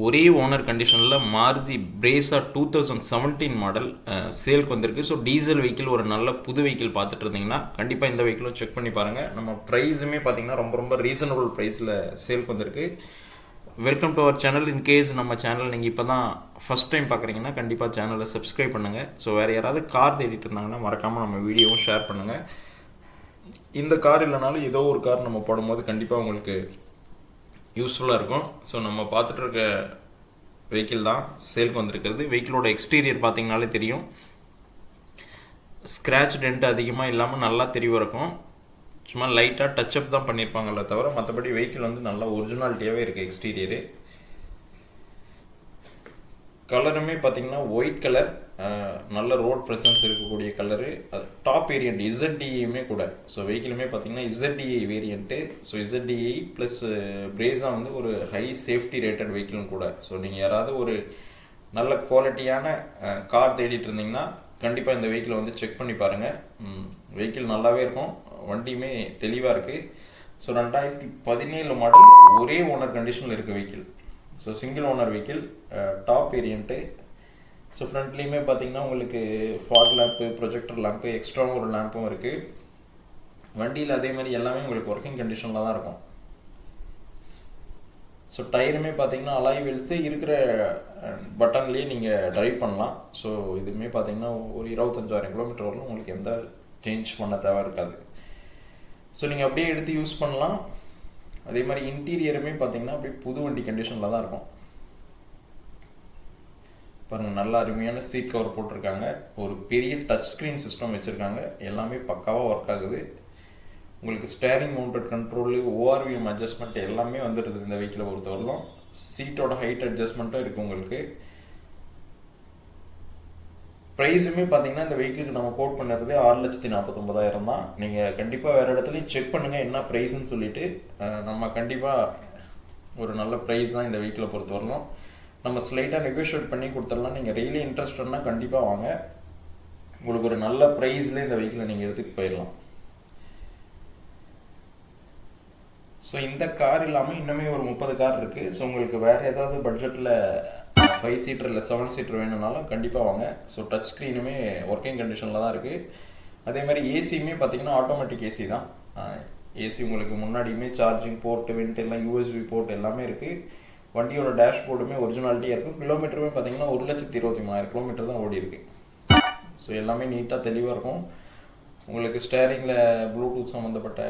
ஒரே ஓனர் கண்டிஷனில் மாருதி பிரேசா 2017 மாடல் சேல்க்கு வந்திருக்கு. ஸோ டீசல் வெஹிக்கிள் ஒரு நல்ல புது வெஹிக்கிள் பார்த்துட்டு இருந்தீங்கன்னா கண்டிப்பாக இந்த வெஹிக்கிளும் செக் பண்ணி பாருங்கள். நம்ம ப்ரைஸுமே பார்த்தீங்கன்னா ரொம்ப ரொம்ப ரீசனபிள் ப்ரைஸில் சேல்க்கு வந்திருக்கு. Welcome to our channel. In case நம்ம சேனல் நீங்கள் இப்போ தான் ஃபஸ்ட் டைம் பார்க்குறீங்கன்னா கண்டிப்பாக சேனலை சப்ஸ்கிரைப் பண்ணுங்கள். ஸோ வேறு யாராவது கார் தேடிட்டு இருந்தாங்கன்னா மறக்காமல் நம்ம வீடியோவும் ஷேர் பண்ணுங்கள். இந்த கார் இல்லைனாலும் ஏதோ ஒரு கார் நம்ம போடும்போது கண்டிப்பாக உங்களுக்கு யூஸ்ஃபுல்லாக இருக்கும். ஸோ நம்ம பார்த்துட்டு இருக்க வெஹிக்கிள் தான் சேல்க்கு வந்திருக்கிறது. வெஹிக்கிளோட எக்ஸ்டீரியர் பார்த்தீங்கனாலே தெரியும், ஸ்க்ராட்ச் டென்ட் அதிகமாக இல்லாமல் நல்லா தெளிவாக இருக்கும். சும்மா லைட்டாக டச்சப் தான் பண்ணியிருப்பாங்கல்ல தவிர மற்றபடி வெஹிக்கிள் வந்து நல்லா ஒரிஜினாலிட்டியாகவே இருக்குது. எக்ஸ்டீரியரு கலருமே பார்த்தீங்கன்னா ஒயிட் கலர், நல்ல ரோட் ப்ரெசன்ஸ் இருக்கக்கூடிய கலரு. அது டாப் வேரியண்ட் ZDIயுமே கூட. ஸோ வெஹிக்கிளுமே பார்த்தீங்கன்னா ZDI variant. So ZDI plus Brezza வந்து ஒரு ஹை சேஃப்டி ரேட்டட் வெஹிக்கிளும் கூட. ஸோ நீங்கள் யாராவது ஒரு நல்ல குவாலிட்டியான கார் தேடிட்டு இருந்தீங்கன்னா கண்டிப்பாக இந்த வெஹிக்கிளை வந்து செக் பண்ணி பாருங்கள். வெஹிக்கிள் நல்லாவே இருக்கும், வண்டியுமே தெளிவாக இருக்குது. ஸோ 2017 மாடல் ஒரே ஓனர் கண்டிஷனில் இருக்குது vehicle. So single owner vehicle, top variant. So ஃப்ரண்ட்லேயுமே பார்த்தீங்கன்னா உங்களுக்கு ஃபாக் லேம்ப்பு, ப்ரொஜெக்டர் லேம்ப்பு, எக்ஸ்ட்ராவும் ஒரு லேம்ப்பும் இருக்குது. வண்டியில் அதே மாதிரி எல்லாமே உங்களுக்கு ஒர்க்கிங் கண்டிஷனில் தான் இருக்கும். ஸோ டயருமே பார்த்தீங்கன்னா அலாய் வீல்ஸு இருக்கிற பட்டன்லேயே நீங்கள் ட்ரைவ் பண்ணலாம். ஸோ இதுவுமே பார்த்தீங்கன்னா ஒரு 25,000 கிலோமீட்டர் வரலும் உங்களுக்கு எந்த சேஞ்ச் பண்ண தேவை இருக்காது. ஸோ நீங்கள் அப்படியே எடுத்து யூஸ் பண்ணலாம். அதே மாதிரி இன்டீரியருமே பார்த்தீங்கன்னா அப்படியே புது வண்டி கண்டிஷனில் தான் இருக்கும். பாருங்கள், நல்ல அருமையான சீட் கவர் போட்டிருக்காங்க. ஒரு பெரிய டச் ஸ்க்ரீன் சிஸ்டம் வச்சுருக்காங்க. எல்லாமே பக்காவாக ஒர்க் ஆகுது. உங்களுக்கு steering mounted control, ORVM adjustment எல்லாமே வந்துடுது இந்த வெஹிக்கிளை பொறுத்தவரையிலும். சீட்டோட ஹைட் அட்ஜஸ்ட்மெண்ட்டும் இருக்குது உங்களுக்கு. ப்ரைஸுமே பார்த்தீங்கன்னா இந்த வெஹிக்கிளுக்கு நம்ம கோட் பண்ணுறது 6,49,000 தான். நீங்கள் கண்டிப்பாக வேறு இடத்துலையும் செக் பண்ணுங்கள் என்ன ப்ரைஸுன்னு சொல்லிவிட்டு. நம்ம கண்டிப்பாக ஒரு நல்ல ப்ரைஸ் தான் இந்த வெஹிக்கிளை பொறுத்த வரணும். நம்ம ஸ்லைட்டாக நெகோஷியேட் பண்ணி கொடுத்துடலாம். நீங்கள் ரியலி இன்ட்ரெஸ்டட்னா கண்டிப்பாக வாங்க. உங்களுக்கு ஒரு நல்ல ப்ரைஸில் இந்த வெஹிக்கிளை நீங்கள் எடுத்துகிட்டு போயிடலாம். ஸோ இந்த கார் இல்லாமல் இன்னுமே ஒரு 30 கார் இருக்குது. ஸோ உங்களுக்கு வேறு ஏதாவது பட்ஜெட்டில் 5 சீட்டர் இல்லை 7 சீட்டர் வேணும்னாலும் கண்டிப்பாக வாங்க. ஸோ டச் ஸ்க்ரீனுமே ஒர்க்கிங் கண்டிஷனில் தான் இருக்குது. அதே மாதிரி ஏசியுமே பார்த்தீங்கன்னா ஆட்டோமேட்டிக் ஏசி தான். ஏசி உங்களுக்கு முன்னாடியுமே சார்ஜிங் போர்ட்டு, வெண்ட் எல்லாம் USB போர்ட் எல்லாமே இருக்குது. வண்டியோட டேஷ்போர்டுமே ஒரிஜினாலிட்டியாக இருக்கும். கிலோமீட்டருமே பார்த்தீங்கன்னா 1,23,000 கிலோமீட்டர் தான் ஓடி இருக்குது. ஸோ எல்லாமே நீட்டாக தெளிவாக இருக்கும். உங்களுக்கு ஸ்டேரிங்கில் ப்ளூடூத் சம்மந்தப்பட்ட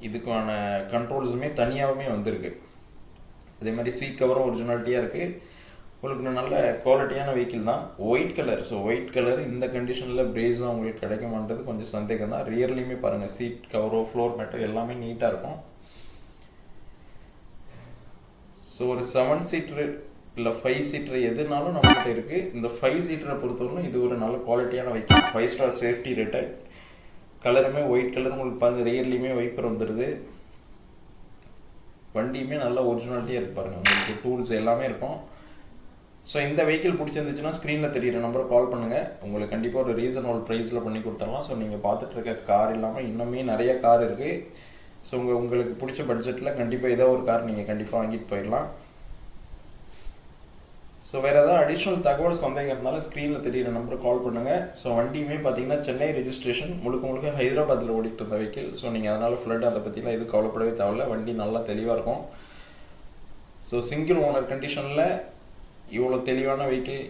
இதுக்கான கண்ட்ரோல்ஸுமே தனியாகவுமே வந்திருக்கு. அதே மாதிரி சீட் கவரும் ஒரிஜினாலிட்டியாக இருக்குது. உங்களுக்கு நல்ல குவாலிட்டியான வெஹிக்கிள் தான். White colour. So white colour இந்த கண்டிஷனில் பிரேஸும் உங்களுக்கு கிடைக்குமான்றது கொஞ்சம் சந்தேகம் தான். ரியர்லையுமே பாருங்கள், சீட் கவரோ ஃப்ளோர் மேட்டோ எல்லாமே நீட்டாக இருக்கும். ஸோ ஒரு 7 சீட்ரு இல்லை 5 சீட்ரு எதுனாலும் நம்மகிட்ட இருக்குது. இந்த 5 சீட்டரை பொறுத்தவரைக்கும் இது ஒரு நல்ல குவாலிட்டியான வெஹிக்கிள். 5 star safety rated. கலருமே ஒயிட் கலர் உங்களுக்கு பாருங்கள். ரியர்லையுமே வைப்பர் வந்துடுது. வண்டியுமே நல்லா ஒரிஜினாலிட்டியாக இருக்கு பாருங்கள். உங்களுக்கு டூல்ஸ் எல்லாமே இருக்கும். ஸோ இந்த வெஹிக்கிள் பிடிச்சிருந்துச்சுன்னா ஸ்க்ரீனில் தெரியிற நம்பரை கால் பண்ணுங்கள். உங்களுக்கு கண்டிப்பாக ஒரு ரீசனபிள் ப்ரைஸில் பண்ணி கொடுத்துடலாம். ஸோ நீங்கள் பார்த்துட்டு இருக்க கார் இல்லாமல் இன்னுமே நிறைய கார் இருக்குது. ஸோ உங்களுக்கு பிடிச்ச பட்ஜெட்டில் கண்டிப்பாக ஏதோ ஒரு கார் நீங்கள் கண்டிப்பாக வாங்கிட்டு போயிடலாம். ஸோ வேறு ஏதாவது அடிஷ்னல் தகவல் சந்தேகம் இருந்தாலும் ஸ்க்ரீனில் தெரியிற நம்பருக்கு கால் பண்ணுங்கள். ஸோ வண்டியுமே பார்த்தீங்கன்னா சென்னை ரெஜிஸ்ட்ரேஷன், முழுக்க ஹைதராபாத்தில் ஓடிட்டு இருந்த வெஹிக்கிள். ஸோ நீங்கள் அதனால் ஃப்ளட் அதை பற்றிலாம் எதுவும் கவலைப்படவே தேவையில்ல. வண்டி நல்லா தெளிவாக இருக்கும். ஸோ சிங்கிள் ஓனர் கண்டிஷனில் இவ்வளோ தெளிவான வெஹிக்கிள்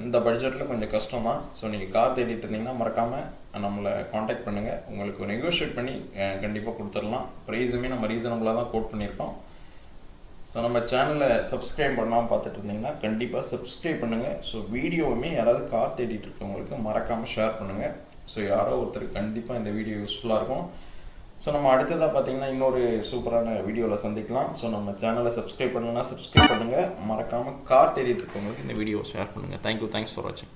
இந்த பட்ஜெட்டில் கொஞ்சம் கஷ்டம் தான். ஸோ நீங்கள் கார் தேடிட்டு இருந்தீங்கன்னா மறக்காமல் நம்மளை காண்டாக்ட் பண்ணுங்கள். உங்களுக்கு நெகோஷியேட் பண்ணி கண்டிப்பாக கொடுத்துடலாம். ப்ரைஸுமே நம்ம ரீசனபுளாக தான் கோட் பண்ணியிருக்கோம். ஸோ நம்ம சேனலை சப்ஸ்கிரைப் பண்ணாமல் பார்த்துட்டு இருந்தீங்கன்னா கண்டிப்பாக சப்ஸ்கிரைப் பண்ணுங்கள். ஸோ வீடியோவுமே யாராவது கார் தேடிட்டு இருக்கவங்களுக்கு மறக்காமல் ஷேர் பண்ணுங்கள். ஸோ யாரோ ஒருத்தருக்கு கண்டிப்பாக இந்த வீடியோ யூஸ்ஃபுல்லாக இருக்கும். ஸோ நம்ம அடுத்ததாக பார்த்தீங்கன்னா இன்னொரு சூப்பரான வீடியோவில் சந்திக்கலாம். ஸோ நம்ம சேனலை சப்ஸ்கிரைப் பண்ணலன்னா சப்ஸ்கிரைப் பண்ணுங்கள். மறக்காமல் கார் தேடிட்டு இருக்கவங்களுக்கு இந்த வீடியோ ஷேர் பண்ணுங்கள். தேங்க்யூ. தேங்க்ஸ் ஃபார் வாட்சிங்.